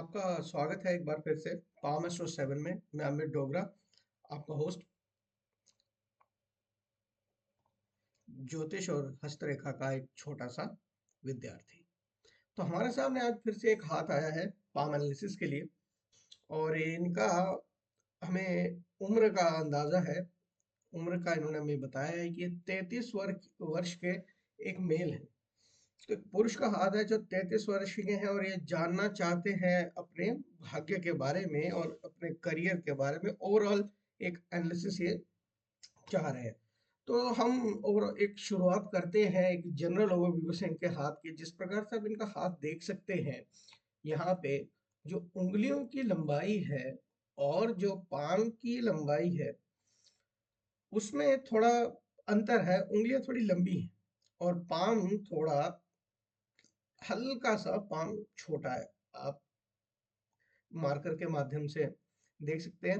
आपका स्वागत है एक बार फिर से पाम एस्ट्रो 7 में। मैं अमित डोगरा, आपका होस्ट, ज्योतिष और हस्तरेखा का एक छोटा सा विद्यार्थी। तो हमारे सामने आज फिर से एक हाथ आया है पाम एनालिसिस के लिए। और इनका हमें उम्र का अंदाजा है। उम्र का इन्होंने हमें बताया है कि 33 वर्ष के एक मेल है। तो एक पुरुष का हाथ है जो 33 वर्ष के हैं और ये जानना चाहते हैं अपने भाग्य के बारे में और अपने करियर के बारे में। ओवरऑल एक एनालिसिस ये चाह रहे हैं। तो हम और एक शुरुआत करते हैं एक जनरल ओवरव्यू से इनके हाथ की। जिस प्रकार से आप इनका हाथ देख सकते हैं, यहाँ पे जो उंगलियों की लंबाई है और जो पाम की लंबाई है, उसमें थोड़ा अंतर है। उंगलियां थोड़ी लंबी हैं और पाम थोड़ा हल्का सा पाम छोटा है। आप मार्कर के माध्यम से देख सकते हैं।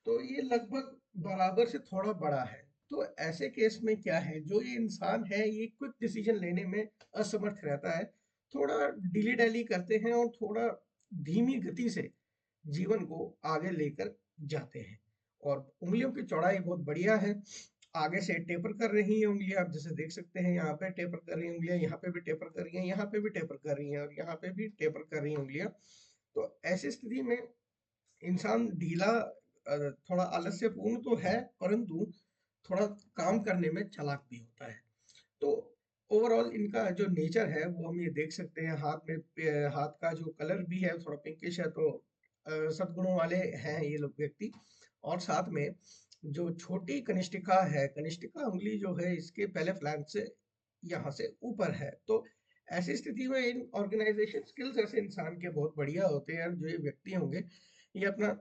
तो ये लगभग बराबर से थोड़ा बड़ा है। तो ऐसे केस में क्या है, जो ये इंसान है ये क्विक डिसीजन लेने में असमर्थ रहता है। थोड़ा डिली डैली करते हैं और थोड़ा धीमी गति से जीवन को आगे लेकर जाते हैं। और उंगलियों की चौड़ाई बहुत बढ़िया है। आगे से टेपर कर रही हैं उंगलियां, आप जैसे देख सकते हैं। यहाँ पे टेपर कर रही हैं उंगलियां, यहाँ पे भी टेपर कर रही हैं, यहाँ पे भी टेपर कर रही हैं और यहाँ पे भी टेपर कर रही हैं उंगलियां। तो ऐसी स्थिति में इंसान ढीला, थोड़ा आलस्यपूर्ण तो है, परंतु थोड़ा काम करने में चालाक भी होता है। तो ओवरऑल इनका जो नेचर है वो हम ये देख सकते हैं। हाथ का जो कलर भी है थोड़ा पिंकिश है। तो सद्गुणों वाले हैं ये लोग व्यक्ति। और साथ में जो छोटी कनिष्ठिका है, कनिष्ठिका उंगली जो है इसके पहले फ्लैंक से यहाँ से ऊपर है। तो ऐसी स्थिति में इन ऑर्गेनाइजेशन स्किल्स ऐसे इंसान के बहुत बढ़िया होते हैं। जो ये व्यक्ति होंगे ये अपना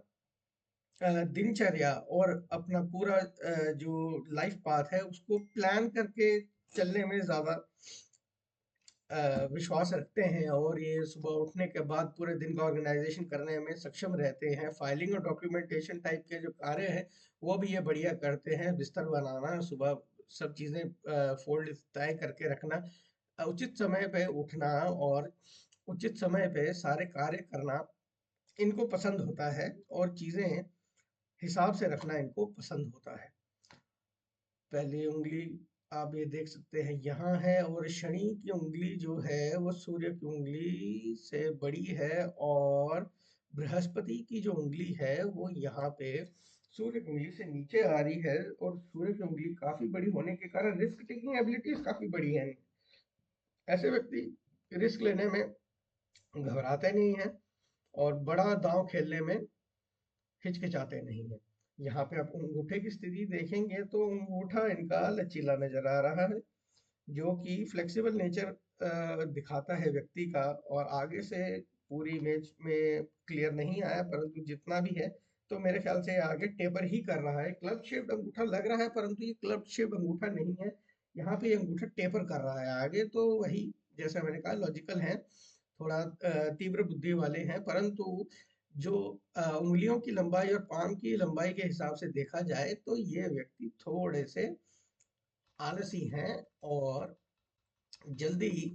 दिनचर्या और अपना पूरा जो लाइफ पाथ है उसको प्लान करके चलने में ज्यादा विश्वास रखते हैं। और ये सुबह उठने के बाद पूरे दिन का ऑर्गेनाइजेशन करने में सक्षम रहते हैं। फाइलिंग और डॉक्यूमेंटेशन टाइप के जो कार्य हैं वो भी ये बढ़िया करते हैं। बिस्तर बनाना, सुबह सब चीजें फोल्ड तय करके रखना, उचित समय पे उठना और उचित समय पे सारे कार्य करना इनको पसंद होता है। और चीजें हिसाब से रखना इनको पसंद होता है। पहली उंगली आप ये देख सकते हैं यहाँ है, और शनि की उंगली जो है वो सूर्य की उंगली से बड़ी है। और बृहस्पति की जो उंगली है वो यहाँ पे सूर्य की उंगली से नीचे आ रही है। और सूर्य की उंगली काफी बड़ी होने के कारण रिस्क टेकिंग एबिलिटीज काफी बड़ी है। ऐसे व्यक्ति रिस्क लेने में घबराते नहीं हैं और बड़ा दांव खेलने में हिचकिचाते नहीं है। यहाँ पे आप अंगूठे की स्थिति देखेंगे तो अंगूठा इनका लचीला नजर आ रहा है, जो कि फ्लेक्सिबल नेचर दिखाता है व्यक्ति का। और आगे से पूरी इमेज में क्लियर नहीं आया, परंतु जितना भी है तो मेरे ख्याल से आगे टेपर ही कर रहा है। क्लब शेप्ड अंगूठा लग रहा है, परंतु ये क्लब शेप्ड अंगूठा नहीं है। यहाँ पे ये अंगूठा टेपर कर रहा है आगे। तो वही, जैसा मैंने कहा, लॉजिकल है, थोड़ा तीव्र बुद्धि वाले हैं। परंतु जो उंगलियों की लंबाई और पाम की लंबाई के हिसाब से देखा जाए तो ये व्यक्ति थोड़े से आलसी हैं और जल्दी ही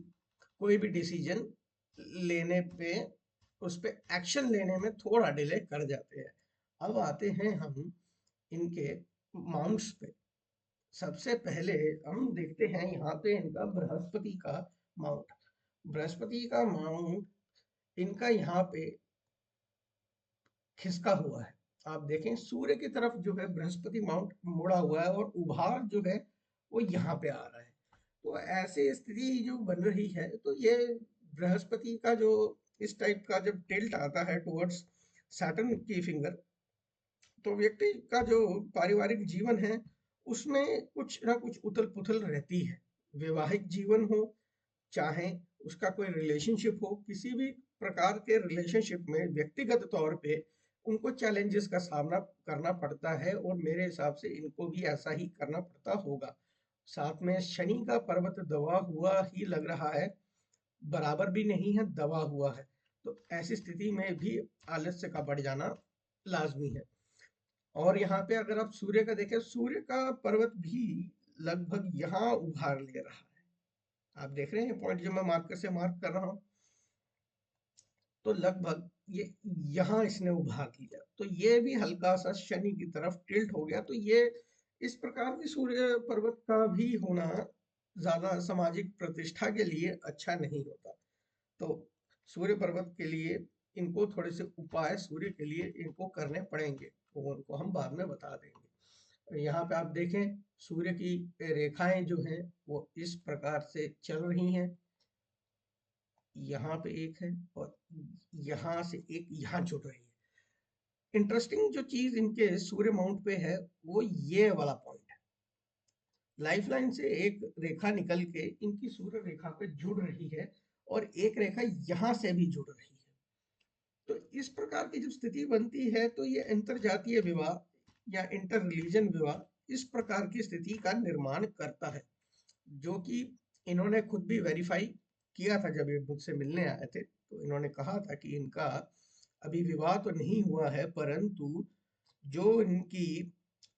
कोई भी डिसीजन लेने पे, उस पे एक्शन लेने में थोड़ा डिले कर जाते हैं। अब आते हैं हम इनके माउंट्स पे। सबसे पहले हम देखते हैं यहाँ पे इनका बृहस्पति का माउंट। बृहस्पति का माउंट इनका यहाँ पे खिसका हुआ है। आप देखें सूर्य की तरफ जो है बृहस्पति माउंट मुड़ा हुआ है और उभार जो है वो यहाँ पे आ रहा है। तो ऐसी स्थिति जो बन रही है, तो ये बृहस्पति का जो इस टाइप का जब टिल्ट आता है टुवर्ड्स सैटर्न की फिंगर, तो व्यक्ति का जो पारिवारिक जीवन है उसमें कुछ ना कुछ उथल पुथल रहती है। वैवाहिक जीवन हो, चाहे उसका कोई रिलेशनशिप हो, किसी भी प्रकार के रिलेशनशिप में व्यक्तिगत तौर पे उनको चैलेंजेस का सामना करना पड़ता है। और मेरे हिसाब से इनको भी ऐसा ही करना पड़ता होगा। साथ में शनि का पर्वत दबा हुआ ही लग रहा है, बराबर भी नहीं है, दबा हुआ है। तो ऐसी स्थिति में भी आलस्य का बढ़ जाना लाजमी है। और यहाँ पे अगर आप सूर्य का देखें, सूर्य का पर्वत भी लगभग यहाँ उभार ले रहा है। आप देख रहे हैं पॉइंट जो मैं मार्कर से मार्क कर रहा हूँ। तो लगभग ये यहाँ इसने उभार लिया, तो ये भी हल्का सा शनि की तरफ टिल्ट हो गया। तो ये इस प्रकार की सूर्य पर्वत का भी होना ज्यादा सामाजिक प्रतिष्ठा के लिए अच्छा नहीं होता। तो सूर्य पर्वत के लिए इनको थोड़े से उपाय सूर्य के लिए इनको करने पड़ेंगे, वो उनको हम बाद में बता देंगे। यहाँ पे आप देखें सूर्य की रेखाएं जो हैं वो इस प्रकार से चल रही हैं, यहाँ पे एक है और यहाँ से एक यहाँ जुड़ रही है। इंटरेस्टिंग जो चीज इनके सूर्य माउंट पे है वो ये वाला पॉइंट है, लाइफलाइन से एक रेखा निकल के इनकी सूर्य रेखा पे जुड़ रही है और एक रेखा यहाँ से भी जुड़ रही है। तो इस प्रकार की जब स्थिति बनती है तो ये अंतर जातीय विवाह या इंटर रिलीजन विवाह इस प्रकार की स्थिति का निर्माण करता है, जो कि इन्होंने खुद भी वेरीफाई किया था। जब ये मुझसे मिलने आए थे तो इन्होंने कहा था कि इनका अभी विवाह तो नहीं हुआ है, परंतु जो इनकी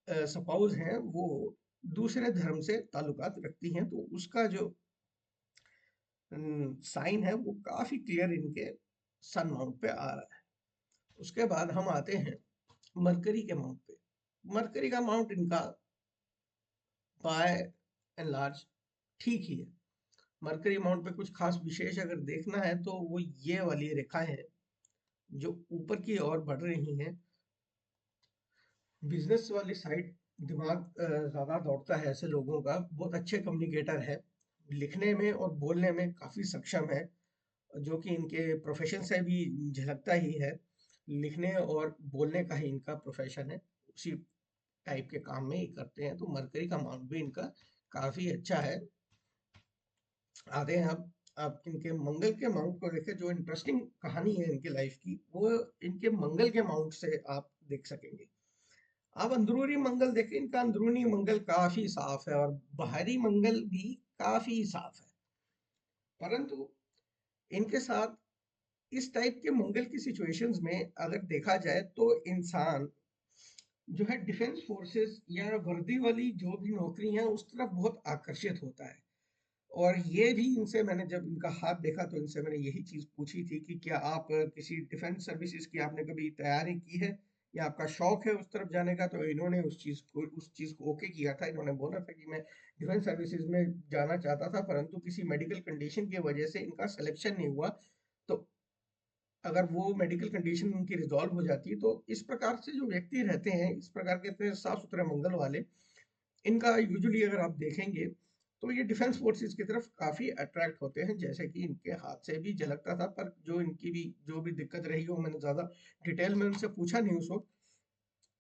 सपाउस हैं वो दूसरे धर्म से ताल्लुकात रखती हैं, तो उसका जो साइन है वो काफी क्लियर इनके सन माउंट पे आ रहा है। उसके बाद हम आते हैं मरकरी के माउंट पे। मरकरी का माउंट इनका बाय एंड लार्ज ठीक ही है। मरकरी माउंट पे कुछ खास विशेष अगर देखना है तो वो ये वाली रेखाएं हैं जो ऊपर की ओर बढ़ रही हैं। बिजनेस वाली साइड दिमाग ज्यादा दौड़ता है ऐसे लोगों का, बहुत अच्छे कम्युनिकेटर है, लिखने में और बोलने में काफी सक्षम है, जो कि इनके प्रोफेशन से भी झलकता ही है। लिखने और बोलने का ही इनका प्रोफेशन है, उसी टाइप के काम में ही करते हैं। तो मरकरी का माउंट भी इनका काफी अच्छा है। आते हैं अब आप इनके मंगल के माउंट को देखें। जो इंटरेस्टिंग कहानी है इनकी लाइफ की वो इनके मंगल के माउंट से आप देख सकेंगे। आप अंदरूनी मंगल देखें, इनका अंदरूनी मंगल काफी साफ है और बाहरी मंगल भी काफी साफ है, परंतु इनके साथ इस टाइप के मंगल की सिचुएशंस में अगर देखा जाए तो इंसान जो है डिफेंस फोर्सेस या वर्दी वाली जो भी नौकरी है उस तरफ बहुत आकर्षित होता है। और ये भी इनसे मैंने जब इनका हाथ देखा तो इनसे मैंने यही चीज पूछी थी कि क्या आप किसी डिफेंस सर्विसेज की आपने कभी तैयारी की है या आपका शौक है उस तरफ जाने का। तो इन्होंने उस चीज को ओके किया था। इन्होंने बोला था कि मैं डिफेंस सर्विसेज में जाना चाहता था, परंतु किसी मेडिकल कंडीशन की वजह से इनका सिलेक्शन नहीं हुआ। तो अगर वो मेडिकल कंडीशन उनकी रिजॉल्व हो जाती है तो इस प्रकार से जो व्यक्ति रहते हैं इस प्रकार के इतने साफ सुथरे मंगल वाले, इनका यूजुअली अगर आप देखेंगे तो ये डिफेंस फोर्सेस की तरफ काफी अट्रैक्ट होते हैं, जैसे कि इनके हाथ से भी झलकता था। पर जो इनकी भी जो भी दिक्कत रही हो मैंने ज्यादा डिटेल में उनसे पूछा नहीं उस वक्त,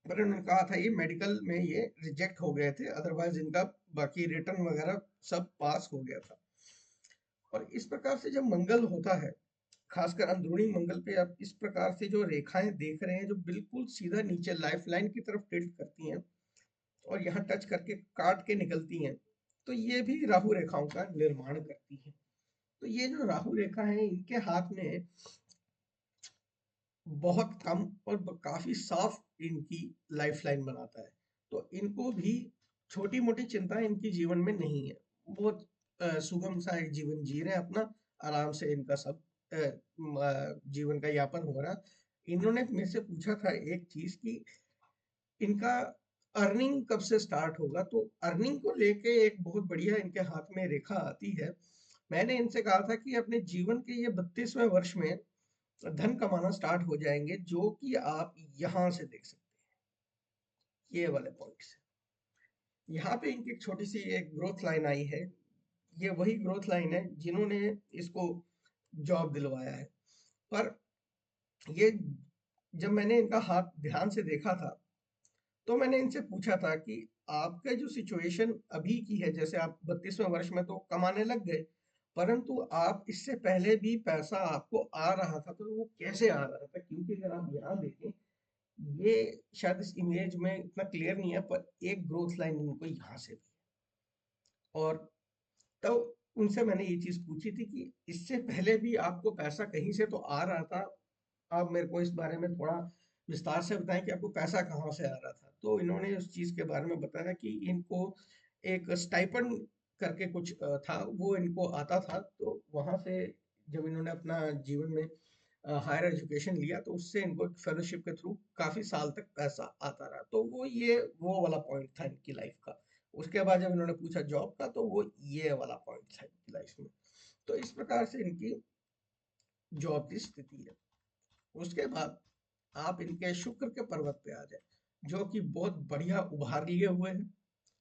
पर उन्होंने कहा था ये मेडिकल में ये रिजेक्ट हो गए थे, अदरवाइज इनका बाकी रिटर्न वगैरह सब पास हो गया था। और इस प्रकार से जब मंगल होता है, खासकर अंदरूनी मंगल पे आप इस प्रकार से जो रेखाएं देख रहे हैं जो बिल्कुल सीधा नीचे लाइफ लाइन की तरफ टिल्ट करती हैं और यहाँ टच करके काट के निकलती हैं, तो ये भी राहु रेखाओं का निर्माण करती है। तो ये जो राहु रेखा है इनके हाथ में बहुत कम और काफी साफ इनकी लाइफ लाइन बनाता है। तो इनको भी छोटी मोटी चिंता इनकी जीवन में नहीं है, बहुत सुगम सा एक जीवन जी रहे हैं अपना, आराम से इनका सब जीवन का यापन हो रहा। इन्होंने मेरे से पूछा था एक चीज कि इनका अर्निंग कब से स्टार्ट होगा, तो अर्निंग को लेके एक बहुत बढ़िया इनके हाथ में रेखा आती है। मैंने इनसे कहा था कि अपने जीवन के ये 32वें वर्ष में धन कमाना स्टार्ट हो जाएंगे, जो कि आप यहाँ से देख सकते हैं ये वाले पॉइंट से। यहाँ पे इनकी एक छोटी सी एक ग्रोथ लाइन आई है, ये वही ग्रोथ लाइन है जिन्होंने इसको जॉब दिलवाया है। पर ये जब मैंने इनका हाथ ध्यान से देखा था तो मैंने इनसे पूछा था कि आपका जो सिचुएशन अभी की है, जैसे आप 32वें वर्ष में तो कमाने लग गए, परंतु आप इससे पहले भी पैसा आपको आ रहा था, तो वो कैसे आ रहा था? क्योंकि अगर आप यहाँ देखें, ये शायद इस इमेज में इतना क्लियर नहीं है, पर एक ग्रोथ लाइन इनको यहाँ से भी है। और तो उनसे मैंने ये चीज पूछी थी कि इससे पहले भी आपको पैसा कहीं से तो आ रहा था, आप मेरे को इस बारे में थोड़ा विस्तार से बताएं कि आपको पैसा कहाँ से आ रहा था। तो इन्होंने उस चीज के बारे में बताया कि इनको एक स्टाइपेंड करके कुछ था, वो इनको आता था। तो वहां से जब इन्होंने अपना जीवन में हायर एजुकेशन लिया, तो उससे इनको फेलोशिप के थ्रू काफी साल तक पैसा आता रहा। तो वो वाला पॉइंट था इनकी लाइफ का। उसके बाद जब इन्होंने पूछा जॉब का, तो वो ये वाला पॉइंट था इनकी लाइफ में। तो इस प्रकार से इनकी जॉब की स्थिति है। उसके बाद आप इनके शुक्र के पर्वत पे आ जाए, जो कि बहुत बढ़िया उभार लिए हुए हैं।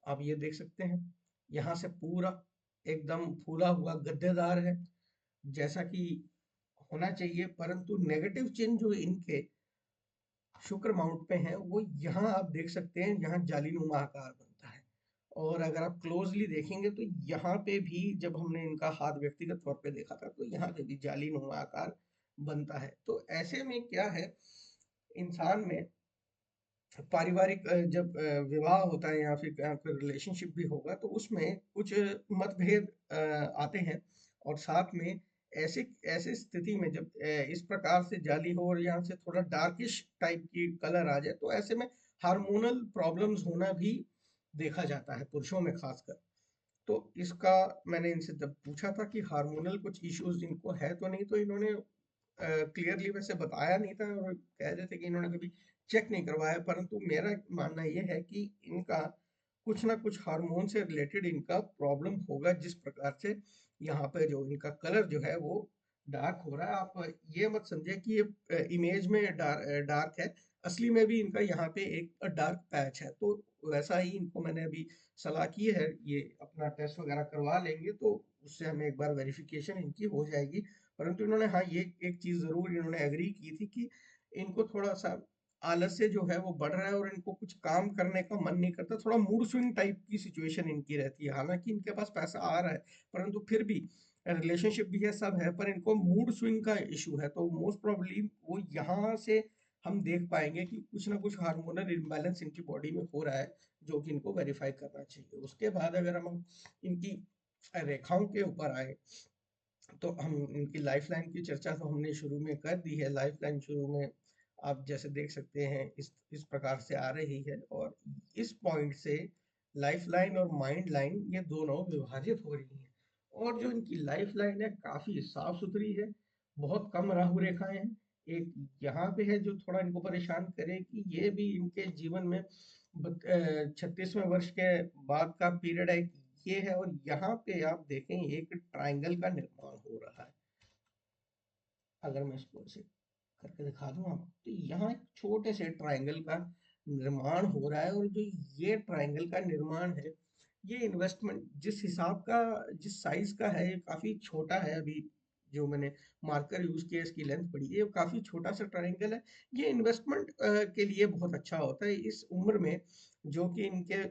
आप ये देख सकते हैं, यहाँ से पूरा एकदम फूला हुआ गद्देदार है, जैसा कि होना चाहिए। परंतु नेगेटिव चिन्ह जो इनके शुक्र माउंट पे हैं, वो यहाँ आप देख सकते हैं, यहाँ जालीनुमा आकार बनता है। और अगर आप क्लोजली देखेंगे तो यहाँ पे भी, जब हमने इनका हाथ व्यक्तिगत तौर पे देखा था, तो यहाँ पे भी जालीनुमा आकार बनता है। तो ऐसे में क्या है, इंसान में पारिवारिक जब विवाह होता है या फिर कोई रिलेशनशिप भी होगा, तो उसमें कुछ मतभेद आते हैं। और साथ में ऐसे ऐसे स्थिति में जब इस प्रकार से जाली हो और यहाँ से थोड़ा डार्किश टाइप की कलर आ जाए, तो ऐसे में हार्मोनल प्रॉब्लम्स होना भी देखा जाता है, पुरुषों में खासकर। तो इसका मैंने इनसे जब पूछा था कि हार्मोनल कुछ इश्यूज इनको है तो नहीं, तो इन्होंने क्लियरली वैसे बताया नहीं था, और कह रहे थे कि इन्होंने कभी चेक नहीं करवाया। परंतु मेरा मानना ये है कि इनका कुछ ना कुछ हार्मोन से रिलेटेड इनका प्रॉब्लम होगा, जिस प्रकार से यहाँ पे जो इनका कलर जो है वो डार्क हो रहा है। आप ये मत समझे कि ये इमेज में डार्क है, असली में भी इनका यहाँ पे एक डार्क पैच है। तो वैसा ही इनको मैंने अभी सलाह की है, ये अपना टेस्ट वगैरह करवा लेंगे, तो उससे हमें एक बार वेरिफिकेशन इनकी हो जाएगी। परंतु इन्होंने, हाँ, ये एक चीज जरूर इन्होंने एग्री की थी कि इनको थोड़ा सा आलस्य जो है वो बढ़ रहा है, और इनको कुछ काम करने का मन नहीं करता। थोड़ा मूड स्विंग टाइप की सिचुएशन इनकी रहती है। हालांकि इनके पास पैसा आ रहा है, परंतु फिर भी रिलेशनशिप भी है, सब है, पर इनको मूड स्विंग का इशू है। तो मोस्ट प्रोबेबली वो यहाँ से हम देख पाएंगे कि कुछ ना कुछ हार्मोनल इम्बैलेंस इनकी बॉडी में हो रहा है, जो कि इनको वेरीफाई करना चाहिए। उसके बाद अगर हम इनकी रेखाओं के ऊपर आए, तो हम इनकी लाइफ लाइन की चर्चा तो हमने शुरू में कर दी है। लाइफ लाइन शुरू में आप जैसे देख सकते हैं, इस प्रकार से आ रही है, और इस पॉइंट से लाइफ लाइन और माइंड लाइन ये दोनों विभाजित हो रही हैं। और जो इनकी लाइफ लाइन है काफी साफ सुथरी है, बहुत कम राहु रेखाएं हैं। एक यहाँ पे है जो थोड़ा इनको परेशान करे, कि ये भी इनके जीवन में 36वें वर्ष के बाद का पीरियड है, ये है। और यहाँ पे आप देखें, एक ट्रायंगल का निर्माण हो रहा है। अगर मैं इसको ऐसे करके दिखा दूं आपको, तो यहाँ एक छोटे से ट्रायंगल का निर्माण हो रहा है। और जो ये ट्रायंगल का निर्माण है, ये इन्वेस्टमेंट जिस हिसाब का, जिस साइज का है, ये काफी छोटा है। अभी जो मैंने मार्कर यूज किया, इसकी लेंथ पड़ी है, ये काफी छोटा सा ट्रायंगल है। ये इन्वेस्टमेंट के लिए बहुत अच्छा होता है इस उम्र में, जो कि इनके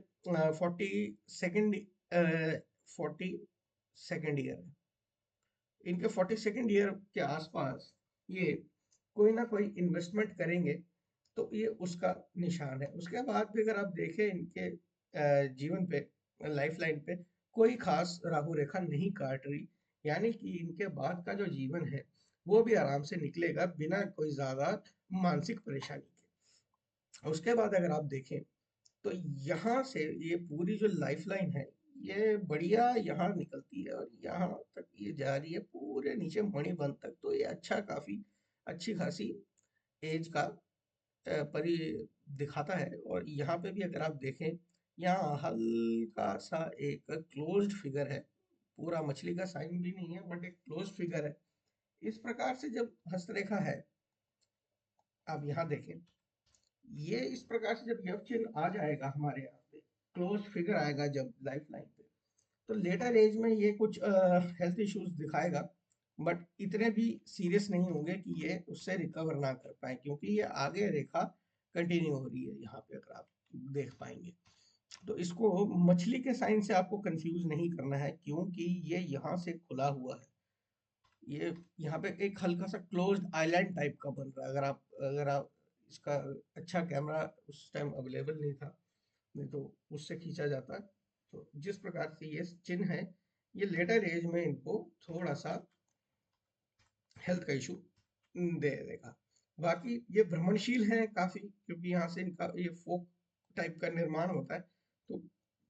42nd 42nd ईयर है। इनके 42nd ईयर के आसपास ये कोई ना कोई इन्वेस्टमेंट करेंगे, तो ये उसका निशान है। उसके बाद भी अगर आप देखें इनके जीवन पे, लाइफ लाइन पे कोई खास राहु रेखा नहीं काट रही, यानी कि इनके बाद का जो जीवन है वो भी आराम से निकलेगा, बिना कोई ज्यादा मानसिक परेशानी के। उसके बाद अगर आप देखें, तो यहाँ से ये पूरी जो लाइफ लाइन है, ये बढ़िया यहाँ निकलती है, और यहाँ तक ये जा रही है पूरे नीचे मणिबंध तक। तो ये अच्छा, काफी अच्छी खासी एज का परि दिखाता है। और यहाँ पे भी अगर आप देखें, यहाँ हल्का सा एक क्लोज्ड फिगर है, पूरा मछली का साइन भी नहीं है, बट एक क्लोज्ड फिगर है। इस प्रकार से जब हस्तरेखा है, आप यहाँ देखें, ये इस प्रकार से जब यव चिन्ह आ जाएगा हमारे यहाँ पे, क्लोज फिगर आएगा जब लाइफ लाइन पे, तो लेटर एज में ये कुछ हेल्थ इश्यूज दिखाएगा। बट इतने भी सीरियस नहीं होंगे कि ये उससे रिकवर ना कर पाए, क्योंकि ये आगे रेखा कंटिन्यू हो रही है यहाँ पे, अगर आप देख पाएंगे। तो इसको मछली के साइन से आपको कंफ्यूज नहीं करना है, क्योंकि ये यहाँ से खुला हुआ है। ये यहाँ पे एक हल्का सा क्लोज्ड आइलैंड टाइप का बन रहा है। अगर आप इसका अच्छा कैमरा उस टाइम अवेलेबल नहीं था, नहीं तो उससे खींचा जाता है। तो जिस प्रकार से ये चिन्ह है, ये लेटर एज में इनको थोड़ा सा हेल्थ का इशू दे देगा। बाकी ये भ्रमणशील है काफी, क्योंकि यहाँ से इनका ये फोक टाइप का निर्माण होता है। तो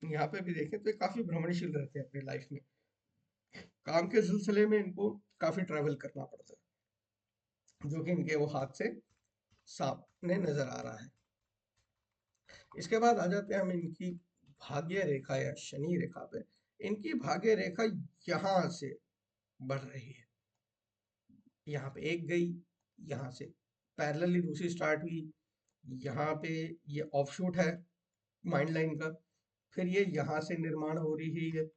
यहाँ पे भी देखें तो ये काफी भ्रमणशील रहते हैं अपनी लाइफ में। काम के सिलसिले में इनको काफी ट्रैवल करना पड़ता है। जो कि इनके वो हाथ से सामने नजर आ रहा है। इसके बाद आ जाते हैं हम इनकी भाग्य रेखा या शनि रेखा पे। इनकी भाग्य रेखा यहाँ से बढ़ रही है, यहाँ पे एक गई, यहाँ से पैरेलली दूसरी स्टार्ट हुई, यहाँ पे ये ऑफशूट है माइंड लाइन का, फिर ये यहाँ से निर्माण हो रही है,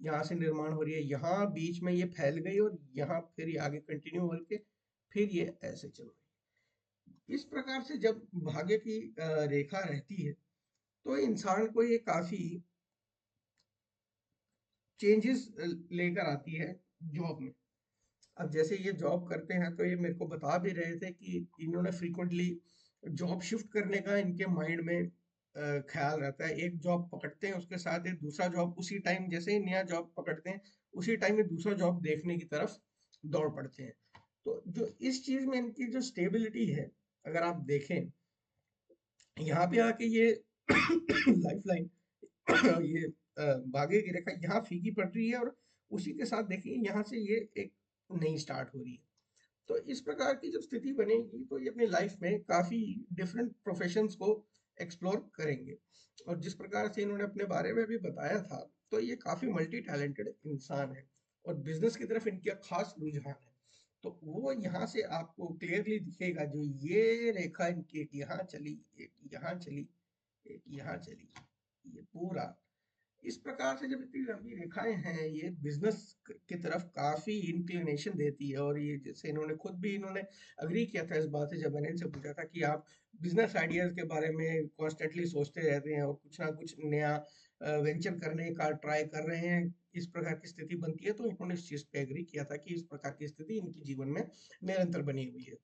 यहाँ से निर्माण हो रही है, यहाँ बीच में ये फैल गई और यहाँ फिर ये आगे कंटिन्यू करके फिर ये ऐसे चल रही है। इस प्रकार से जब भाग्य की रेखा रहती है तो इंसान को ये काफी चेंजेस लेकर आती है जॉब में। अब जैसे ये जॉब करते हैं तो ये मेरे को बता भी रहे थे कि इन्होंने फ्रीक्वेंटली जॉब शिफ्ट करने का इनके माइंड में ख्याल रहता है। एक जॉब पकड़ते हैं उसके साथ एक दूसरा जॉब, उसी टाइम जैसे ही नया जॉब पकड़ते हैं उसी टाइम ये दूसरा जॉब देखने की तरफ दौड़ पड़ते हैं। तो जो इस चीज में इनकी जो स्टेबिलिटी है, अगर आप देखें यहाँ पे आके ये लाइफ लाइन ये भाग्य की रेखा यहाँ फीकी पड़ रही है और उसी के साथ देखिए यहाँ से ये एक नई स्टार्ट हो रही है। तो इस प्रकार की जब स्थिति बनेगी तो ये अपनी लाइफ में काफी डिफरेंट प्रोफेशंस को एक्सप्लोर करेंगे। और जिस प्रकार से इन्होंने अपने बारे में भी बताया था तो ये काफी मल्टी टैलेंटेड इंसान है और बिजनेस की तरफ इनका खास रुझान है। तो वो यहाँ से आपको क्लियरली दिखेगा, जो ये रेखा इनकी एक यहाँ चली, एक यहाँ चली, एक यहाँ चली, ये पूरा इस प्रकार से जब इतनी लंबी रेखाएं हैं ये बिजनेस की तरफ काफी इंक्लिनेशन देती है। और ये जैसे इन्होंने खुद भी इन्होंने अग्री किया था इस बात से, जब मैंने इनसे पूछा था कि आप बिजनेस आइडियाज के बारे में कॉन्स्टेंटली सोचते रहते हैं और कुछ ना कुछ नया वेंचर करने का ट्राई कर रहे हैं, इस प्रकार की स्थिति बनती है, तो इन्होंने इस चीज पे एग्री किया था कि इस प्रकार की स्थिति इनके जीवन में निरंतर बनी हुई है।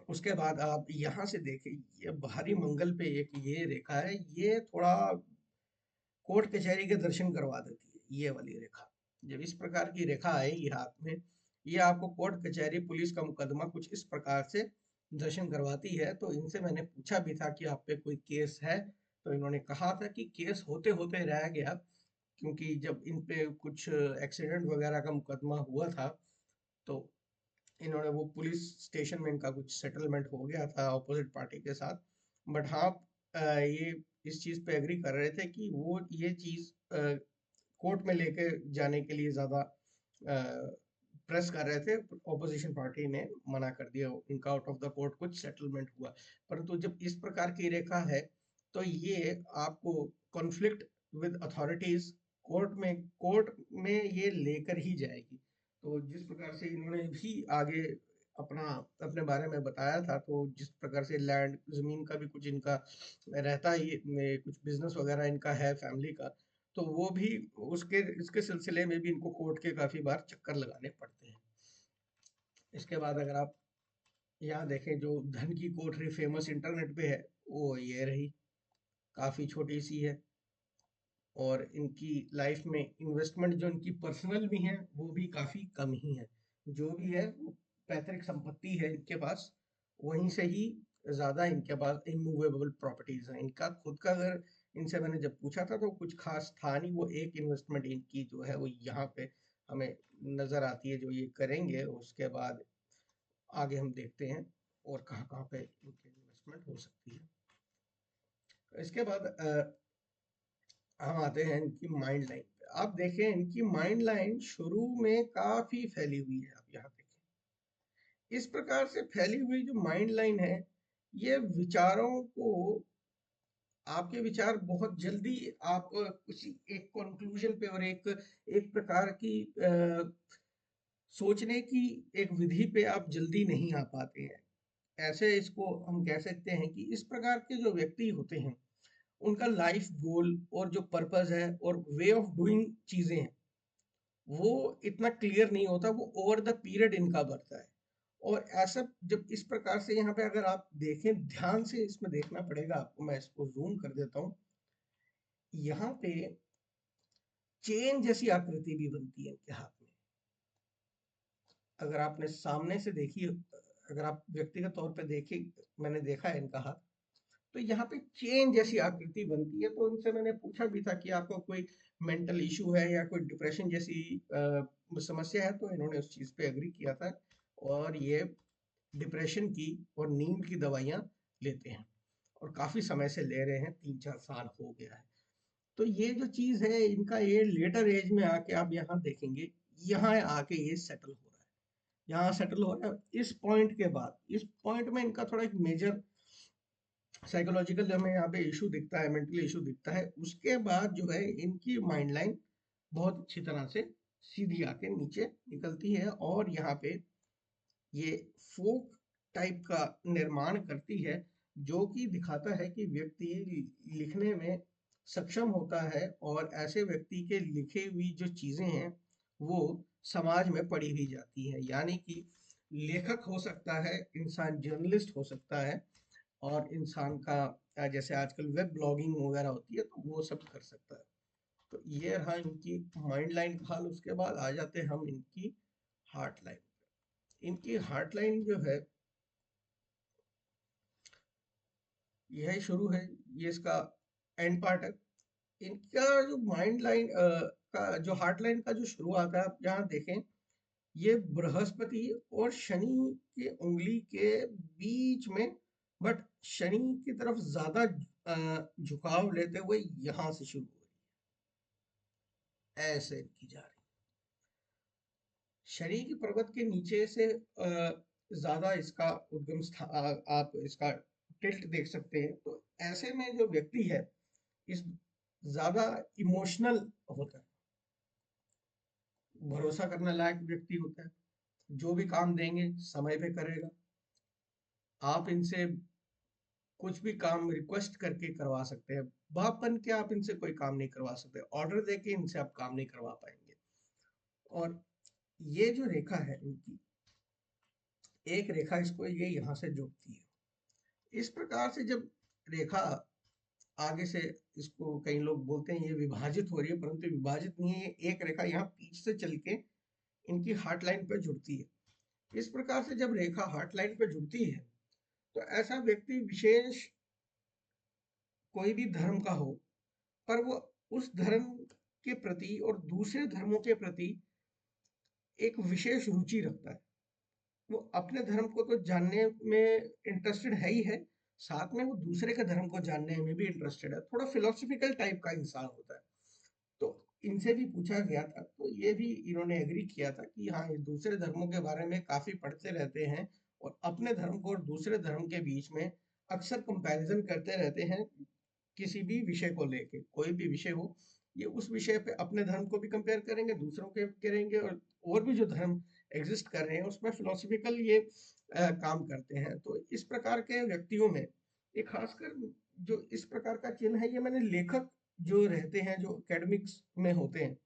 उसके बाद आप यहाँ से देखें, ये भारी मंगल पे एक ये रेखा है, ये थोड़ा कोर्ट कचहरी के दर्शन करवा देती है ये वाली रेखा। जब इस प्रकार की रेखा आएगी हाथ में, ये आपको कोर्ट कचहरी पुलिस का मुकदमा कुछ इस प्रकार से दर्शन करवाती है। तो इनसे मैंने पूछा भी था कि आप पे कोई केस है, तो इन्होंने कहा था कि केस होते होते रह गया, क्योंकि जब इन पे कुछ एक्सीडेंट वगैरह का मुकदमा हुआ था तो इन्होंने वो पुलिस स्टेशन में इनका कुछ सेटलमेंट हो गया था ऑपोजिट पार्टी के साथ। बट हाँ, ये इस चीज पे एग्री कर रहे थे कि वो ये चीज कोर्ट में लेके जाने के लिए ज्यादा प्रेस कर रहे थे। ऑपोजिशन पार्टी ने मना कर दिया, इनका आउट ऑफ द कोर्ट कुछ सेटलमेंट हुआ। परंतु जब इस प्रकार की रेखा है तो ये आपको कॉन्फ्लिक्ट विद अथॉरिटीज कोर्ट में ये लेकर ही जाएगी। तो जिस प्रकार से इन्होंने भी आगे अपना अपने बारे में बताया था, तो जिस प्रकार से लैंड जमीन का भी कुछ इनका रहता है, ये कुछ बिजनेस वगैरह इनका है फैमिली का, तो वो भी उसके इसके सिलसिले में भी इनको कोर्ट के काफी बार चक्कर लगाने पड़ते हैं। इसके बाद अगर आप यहाँ देखें, जो धन की कोठरी फेमस इंटरनेट पे है वो ये रही, काफी छोटी सी है। और इनकी लाइफ में इन्वेस्टमेंट जो इनकी पर्सनल भी है वो भी काफी कम ही है। जो भी है वो पैतृक संपत्ति है इनके पास, वहीं से ही ज्यादा इनके पास इमूवेबल प्रॉपर्टीज हैं। इनका खुद का घर, इनसे मैंने जब पूछा था तो कुछ खास था नहीं। वो एक इन्वेस्टमेंट इनकी जो है वो यहाँ पे हमें नजर आती है जो ये करेंगे। उसके बाद आगे हम देखते हैं और कहाँ कहाँ पे इनकी इन्वेस्टमेंट हो सकती है। इसके बाद हम आते हैं इनकी माइंड लाइन पे। आप देखें इनकी माइंड लाइन शुरू में काफी फैली हुई है। आप यहाँ देखें इस प्रकार से फैली हुई जो माइंड लाइन है, ये विचारों को, आपके विचार बहुत जल्दी आप किसी एक कंक्लूजन पे और एक प्रकार की सोचने की एक विधि पे आप जल्दी नहीं आ पाते हैं। ऐसे इसको हम कह सकते हैं कि इस प्रकार के जो व्यक्ति होते हैं उनका लाइफ गोल और जो पर्पस है और वे ऑफ डूइंग चीजें हैं वो इतना क्लियर नहीं होता, वो ओवर द पीरियड इनका बढ़ता है। और ऐसा जब इस प्रकार से यहाँ पे अगर आप देखें, ध्यान से इसमें देखना पड़ेगा आपको, मैं इसको जूम कर देता हूँ। यहाँ पे चेन जैसी आकृति भी बनती है इनके हाथ में। अगर आपने सामने से देखी, अगर आप व्यक्तिगत तौर पे देखे, मैंने देखा है इनका हाथ, तो यहाँ पे चेन जैसी आकृति बनती है। तो इनसे मैंने पूछा भी था कि आपको कोई मेंटल इशू है या कोई डिप्रेशन जैसी समस्या है, तो इन्होंने उस चीज पे एग्री किया था। और ये डिप्रेशन की और नींद की दवाइयाँ लेते हैं और काफ़ी समय से ले रहे हैं, 3-4 साल हो गया है। तो ये जो चीज़ है इनका ये लेटर एज में आके आप यहाँ देखेंगे, यहाँ आके ये सेटल हो रहा है। यहाँ सेटल हो रहा है इस पॉइंट के बाद, इस पॉइंट में इनका थोड़ा एक मेजर साइकोलॉजिकल हमें यहाँ पे इशू दिखता है, मेंटल इशू दिखता है। उसके बाद जो है इनकी माइंड लाइन बहुत अच्छी तरह से सीधी आके नीचे निकलती है और यहाँ पे ये फोक टाइप का निर्माण करती है, जो कि दिखाता है कि व्यक्ति लिखने में सक्षम होता है और ऐसे व्यक्ति के लिखे हुई जो चीजें हैं वो समाज में पढ़ी भी जाती है। यानी कि लेखक हो सकता है, इंसान जर्नलिस्ट हो सकता है और इंसान का जैसे आजकल वेब ब्लॉगिंग वगैरह होती है तो वो सब कर सकता है। तो ये रहा इनकी माइंड लाइन का हाल। उसके बाद आ जाते हैं हम इनकी हार्ट लाइन। इनकी हार्ट लाइन जो है यही शुरू है, ये इसका एंड पार्ट है। इनका जो माइंड लाइन का जो हार्ट लाइन का जो शुरुआत है, आप जहाँ देखें ये बृहस्पति और शनि की उंगली के बीच में, बट शनि की तरफ ज्यादा झुकाव लेते हुए यहां से शुरू हो रही है, ऐसे की जा रही है। शनि की पर्वत के नीचे से ज्यादा इसका उद्गम आप इसका टिल्ट देख सकते हैं। तो ऐसे में जो व्यक्ति है इस ज्यादा इमोशनल होता है, भरोसा करने लायक व्यक्ति होता है, जो भी काम देंगे समय पे करेगा। आप इनसे कुछ भी काम रिक्वेस्ट करके करवा सकते हैं, बाप बन के आप इनसे कोई काम नहीं करवा सकते, ऑर्डर देके इनसे आप काम नहीं करवा पाएंगे। और ये जो रेखा है इनकी, एक रेखा इसको ये यहाँ से जोड़ती है। इस प्रकार से जब रेखा आगे से, इसको कई लोग बोलते हैं ये विभाजित हो रही है, परंतु विभाजित नहीं है, एक रेखा यहाँ पीछे से चल के इनकी हार्ट लाइन पे जुड़ती है। इस प्रकार से जब रेखा हार्ट लाइन पे जुड़ती है तो ऐसा व्यक्ति विशेष कोई भी धर्म का हो, पर वो उस धर्म के प्रति और दूसरे धर्मों के प्रति एक विशेष रुचि रखता है। वो अपने धर्म को तो जानने में इंटरेस्टेड है ही है, साथ में वो दूसरे के धर्म को जानने में भी इंटरेस्टेड है, थोड़ा फिलोसफिकल टाइप का इंसान होता है। तो इनसे भी पूछा गया था तो ये भी इन्होंने एग्री किया था कि हाँ, ये दूसरे धर्मों के बारे में काफी पढ़ते रहते हैं और अपने धर्म को और दूसरे धर्म के बीच में अक्सर कंपैरिजन करते रहते हैं। किसी भी विषय को लेके, कोई भी विषय हो, ये उस विषय पे अपने धर्म को भी कंपेयर करेंगे, दूसरों के करेंगे और भी जो धर्म एग्जिस्ट कर रहे हैं उसमें फिलोसफिकल ये काम करते हैं। तो इस प्रकार के व्यक्तियों में एक खासकर जो इस प्रकार का चिन्ह है, ये मैंने लेखक जो रहते हैं, जो एकेडमिक्स में होते हैं,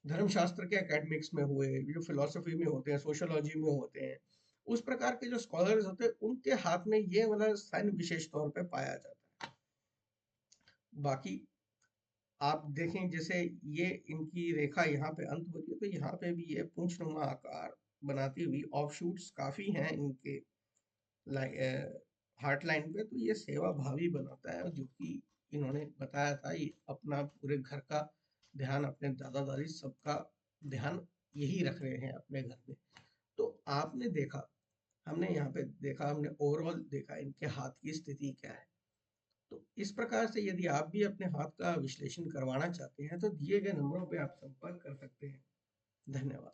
धर्मशास्त्र के एकेडमिक्स में हुए, जो फिलोसफी में होते हैं, सोशियोलॉजी में होते हैं, उस प्रकार के जो स्कॉलर्स होते हैं उनके हाथ में ये वाला साइन विशेष तौर पे पाया जाता है। बाकी आप देखें जैसे ये इनकी रेखा यहाँ पे अंत होती है तो यहाँ पे भी ये पूंछनुमा आकार बनाती हुई ऑफशूट्स काफी हैं इनके हार्ट लाइन पे। तो ये सेवा भावी बनाता है, जो कि इन्होंने बताया था, ये अपना पूरे घर का ध्यान, अपने दादा दादी सबका ध्यान यही रख रहे हैं अपने घर में। तो आपने देखा, हमने यहाँ पे देखा, हमने ओवरऑल देखा इनके हाथ की स्थिति क्या है। तो इस प्रकार से यदि आप भी अपने हाथ का विश्लेषण करवाना चाहते हैं तो दिए गए नंबरों पे आप संपर्क कर सकते हैं। धन्यवाद।